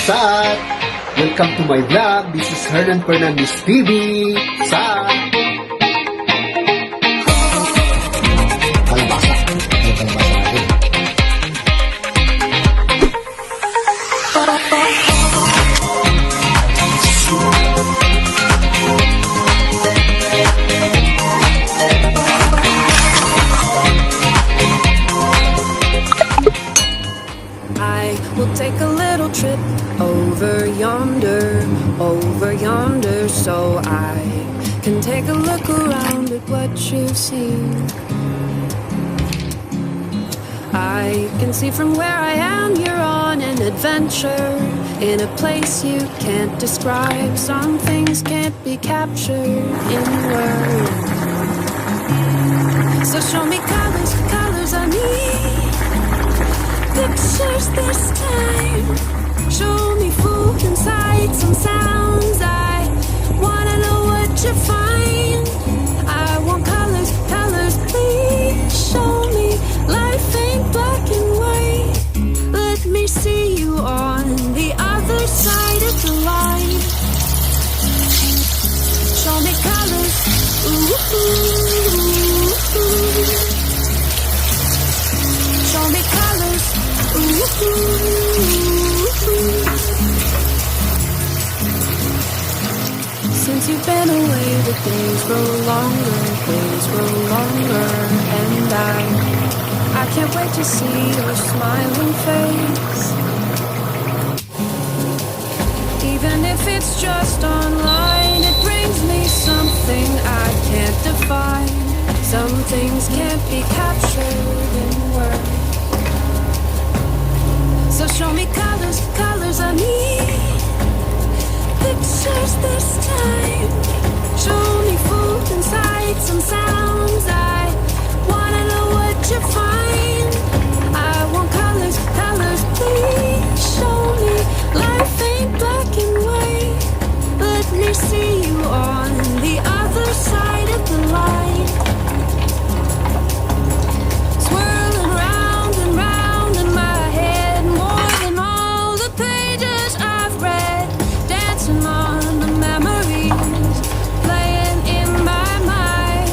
What's up? Welcome to my vlog. This is hernanfernandeztv. Sa kalabasa. Yung kalabasa natin. I will take a little trip over yonder, so I can take a look around at what you've seen. I can see from where I am you're on an adventure, in a place you can't describe. Some things can't be captured in words. So show me colors, colors I need. Pictures this time. Show me food and sights and sounds. I wanna know what you find. I want colors, colors, please show me. Life ain't black and white. Let me see you on the other side of the line. Show me colors, ooh, ooh, ooh. Show me colors, ooh, ooh, ooh. Since you've been away, the days grow longer, and I can't wait to see your smiling face. Even if it's just online, it brings me something I can't define. Some things can't be captured in words. So show me colors, colors I need. Pictures this time. Show me food and sights and sounds. I wanna know what you find. I want colors, colors, please show me. Life ain't black and white. Let me see you on the other side of the line. Swirling round and round in my head, more than all the pages I've read. Dancing on the memories, playing in my mind.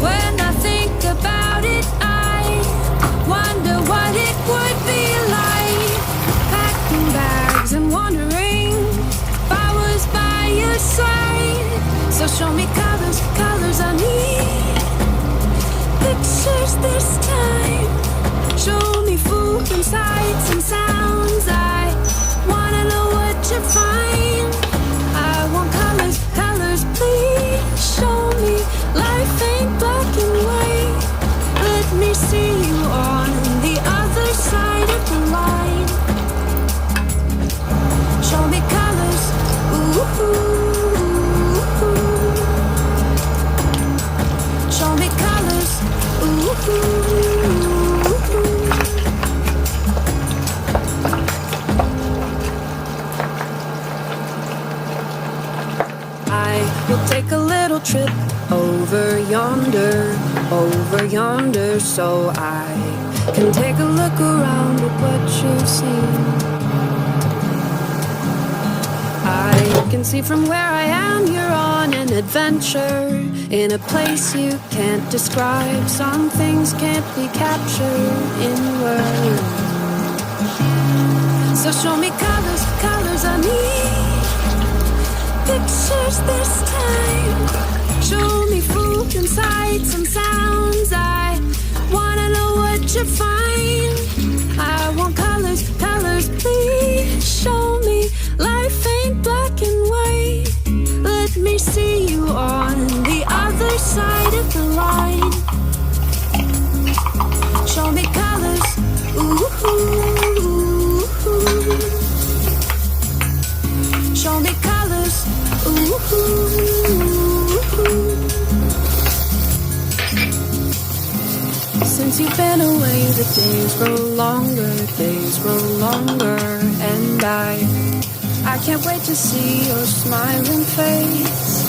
When I think about it, I wonder what it would be like. Packing bags and wondering if I was by your side. So show me colors, colors I need. Pictures this time. Show me food and sights and sounds. I wanna know what you find. I want colors, colors, please show me. Life ain't black and white. Let me see you on the other side of the line. Show me colors, ooh, ooh, ooh. Show me colors, ooh, ooh, ooh. I will take a little trip over yonder, so I can take a look around at what you've seen. I can see from where I am you're on an adventure, in a place you can't describe. Some things can't be captured in words. So show me colors, colors I need. Pictures this time. Show me food and sights and sounds. I wanna know what you find. I want colors, colors, please show me. Life ain't black and white. Let me see you on the other side of the line. Show me colors, ooh, ooh, ooh. Show me colors, ooh, ooh, ooh. Since you've been away, the days grow longer, and I can't wait to see your smiling face.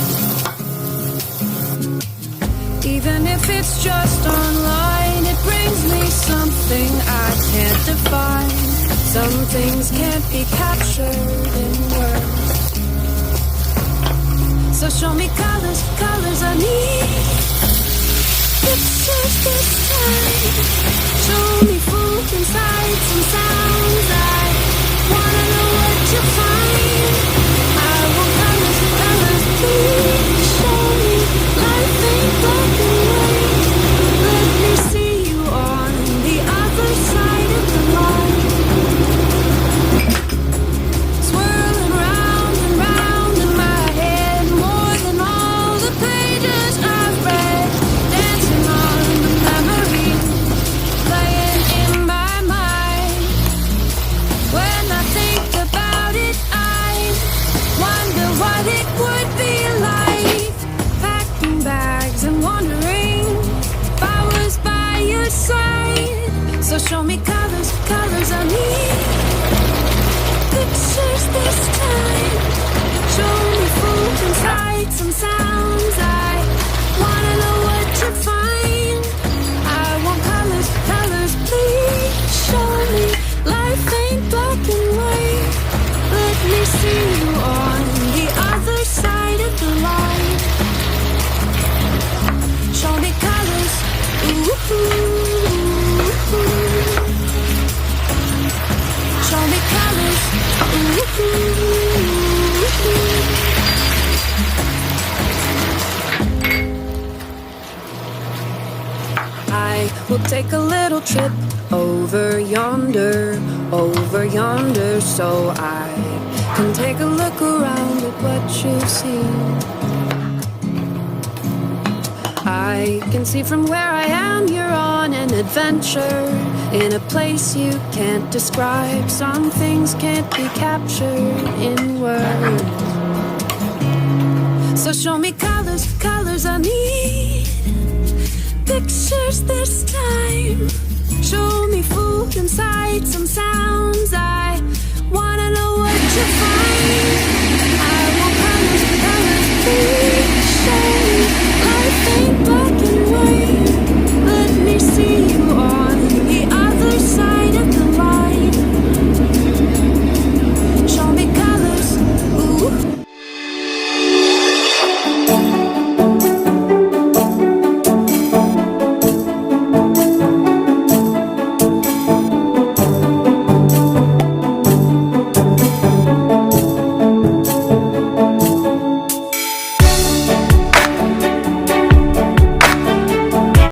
Even if it's just online, it brings me something I can't define. Some things can't be captured in words. So show me colors, colors I need. Pictures this time. Show me food and sights and sounds. I wanna know what you find. I want colors, colors, please show me. Life ain't black and white. Let me see you on the other side of the line. Swirling round and round in my head, more than all the pages I've read. Dancing on the memory, playing in my mind. When I think about it, I wonder what it would be like. Packing bags and wondering if I was by your side. So show me colors, colors I need. Pictures this time. Show me food and sights and sounds. I wanna know what you find. I want colors, colors, please show me. Life ain't black and white. Let me see you on the other side of the line. Show me colors. Show me colors. I will take a little trip over yonder, so I can take a look around at what you've seen. I can see from where I am you're on an adventure in a place you can't describe. Some things can't be captured in words. So show me colors, colors